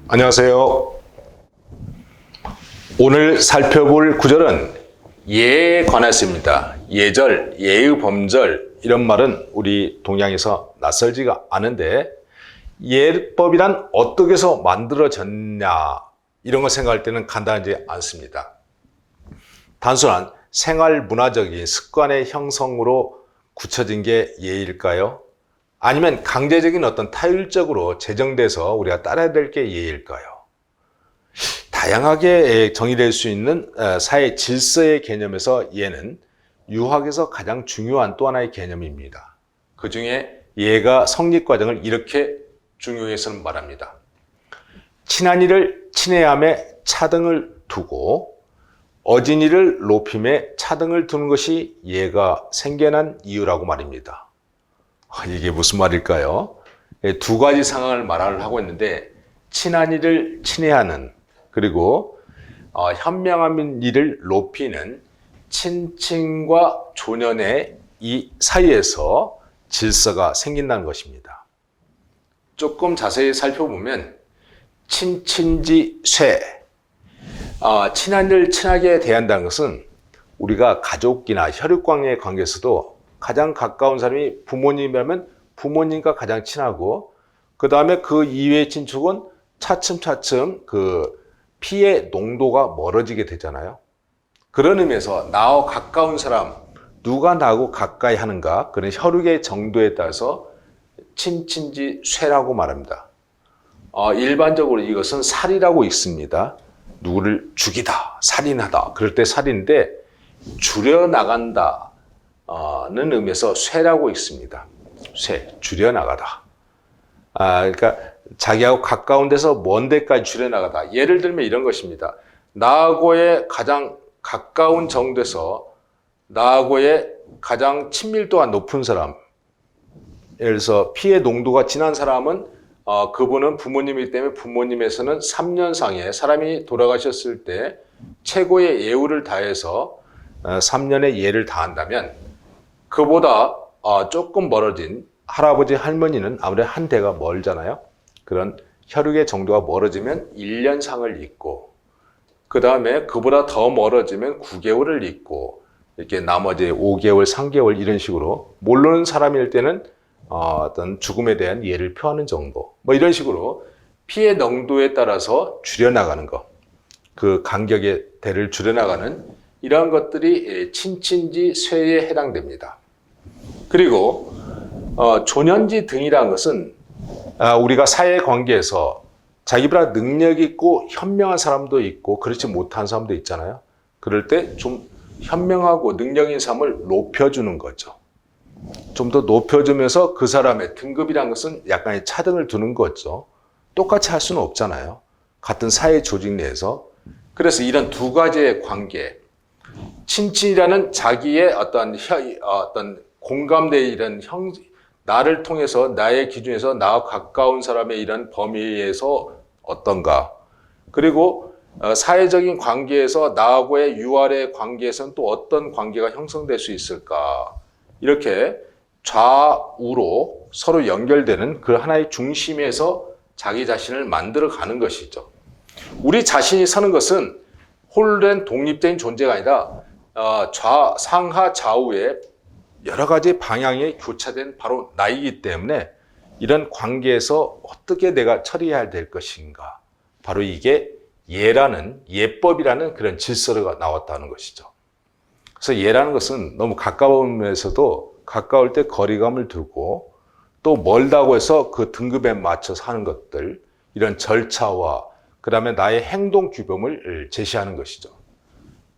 안녕하세요. 오늘 살펴볼 구절은 예에 관해서입니다. 예절, 예의 범절 이런 말은 우리 동양에서 낯설지가 않은데 예법이란 어떻게 해서 만들어졌냐 이런 거 생각할 때는 간단하지 않습니다. 단순한 생활 문화적인 습관의 형성으로 굳혀진 게 예일까요? 아니면 강제적인 어떤 타율적으로 제정돼서 우리가 따라야 될 게 예일까요? 다양하게 정의될 수 있는 사회 질서의 개념에서 예는 유학에서 가장 중요한 또 하나의 개념입니다. 그 중에 예가 성립 과정을 이렇게 중요해서는 말합니다. 친한 이를 친애함에 차등을 두고 어진이를 높임에 차등을 두는 것이 예가 생겨난 이유라고 말입니다. 이게 무슨 말일까요? 두 가지 상황을 말하고 있는데 친한 이를 친애하는 그리고 현명한 이를 높이는 친친과 조년의 이 사이에서 질서가 생긴다는 것입니다. 조금 자세히 살펴보면 친친지 쇠 친한 이를 친하게 대한다는 것은 우리가 가족이나 혈육관계의 관계에서도 가장 가까운 사람이 부모님이라면 부모님과 가장 친하고 그 다음에 그 이외의 친척은 차츰차츰 그 피의 농도가 멀어지게 되잖아요. 그런 의미에서 나와 가까운 사람, 누가 나하고 가까이 하는가 그런 혈육의 정도에 따라서 친친지 쇠라고 말합니다. 일반적으로 이것은 살이라고 있습니다. 누구를 죽이다, 살인하다 그럴 때 살인인데 줄여나간다 는 의미에서 쇠라고 있습니다. 쇠, 줄여나가다. 그러니까 자기하고 가까운 데서 먼 데까지 줄여나가다. 예를 들면 이런 것입니다. 나하고의 가장 가까운 정도에서 나하고의 가장 친밀도가 높은 사람. 예를 들어서 피의 농도가 진한 사람은 그분은 부모님이기 때문에 부모님에서는 3년상에 사람이 돌아가셨을 때 최고의 예우를 다해서 3년의 예를 다한다면 그보다 조금 멀어진 할아버지 할머니는 아무래도 한 대가 멀잖아요. 그런 혈육의 정도가 멀어지면 1년상을 잇고 그 다음에 그보다 더 멀어지면 9개월을 잇고 이렇게 나머지 5개월, 3개월 이런 식으로 모르는 사람일 때는 어떤 죽음에 대한 예를 표하는 정도 뭐 이런 식으로 피의 농도에 따라서 줄여나가는 것 그 간격의 대를 줄여나가는 이러한 것들이 친친지 쇠에 해당됩니다. 그리고 조년지 등이라는 것은 우리가 사회관계에서 자기보다 능력 있고 현명한 사람도 있고 그렇지 못한 사람도 있잖아요. 그럴 때 좀 현명하고 능력 있는 사람을 높여주는 거죠. 좀 더 높여주면서 그 사람의 등급이라는 것은 약간의 차등을 두는 거죠. 똑같이 할 수는 없잖아요. 같은 사회 조직 내에서. 그래서 이런 두 가지의 관계, 친친이라는 자기의 어떤 공감대의 이런 나를 통해서 나의 기준에서 나와 가까운 사람의 이런 범위에서 어떤가. 그리고 사회적인 관계에서 나하고의 유알의 관계에서는 또 어떤 관계가 형성될 수 있을까. 이렇게 좌우로 서로 연결되는 그 하나의 중심에서 자기 자신을 만들어 가는 것이죠. 우리 자신이 서는 것은 홀된 독립적인 존재가 아니라 상하 좌우에 여러 가지 방향이 교차된 바로 나이기 때문에 이런 관계에서 어떻게 내가 처리해야 될 것인가. 바로 이게 예법이라는 그런 질서가 나왔다는 것이죠. 그래서 예라는 것은 너무 가까우면서도 가까울 때 거리감을 두고 또 멀다고 해서 그 등급에 맞춰서 하는 것들, 이런 절차와 그 다음에 나의 행동 규범을 제시하는 것이죠.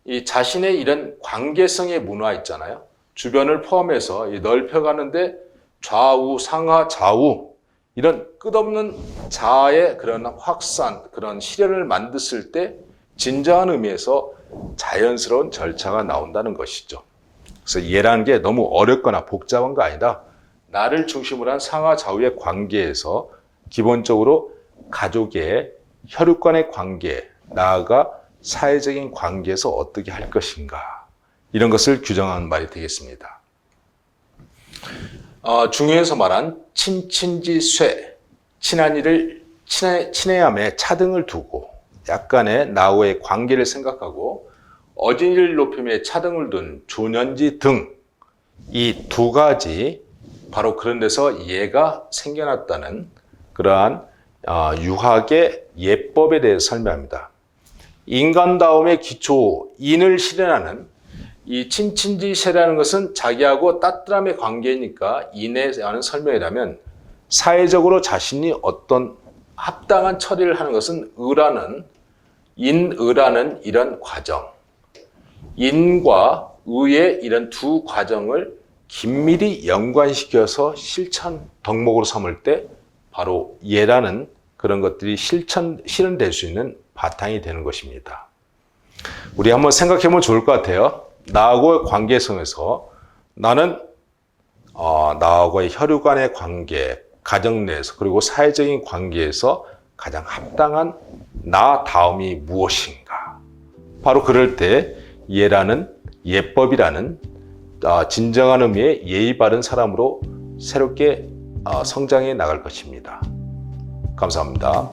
이 자신의 이런 관계성의 문화 있잖아요. 주변을 포함해서 넓혀가는데 좌우, 상하, 좌우 이런 끝없는 자아의 그런 확산, 그런 실현을 만들었을 때 진정한 의미에서 자연스러운 절차가 나온다는 것이죠. 그래서 예라는 게 너무 어렵거나 복잡한 거 아니다. 나를 중심으로 한 상하, 좌우의 관계에서 기본적으로 가족의 혈육 간의 관계, 나아가 사회적인 관계에서 어떻게 할 것인가 이런 것을 규정하는 말이 되겠습니다. 중요해서 말한 친친지쇠, 친한 이를 친애함에 차등을 두고 약간의 나하고의 관계를 생각하고 어진이를 높임에 차등을 둔 조년지 등 이 두 가지 바로 그런 데서 예가 생겨났다는 그러한 유학의 예법에 대해서 설명합니다. 인간다움의 기초 인을 실현하는 이 친친지세라는 것은 자기하고 따뜻함의 관계니까 인에 대한 설명이라면 사회적으로 자신이 어떤 합당한 처리를 하는 것은 인의라는 이런 과정, 인과 의의 이런 두 과정을 긴밀히 연관시켜서 실천 덕목으로 삼을 때 바로 예라는 그런 것들이 실현될 수 있는 바탕이 되는 것입니다. 우리 한번 생각해 보면 좋을 것 같아요. 나하고의 관계성에서 나는 나하고의 혈육 간의 관계, 가정 내에서 그리고 사회적인 관계에서 가장 합당한 나다움이 무엇인가? 바로 그럴 때 예라는 예법이라는 진정한 의미의 예의 바른 사람으로 새롭게 성장해 나갈 것입니다. 감사합니다.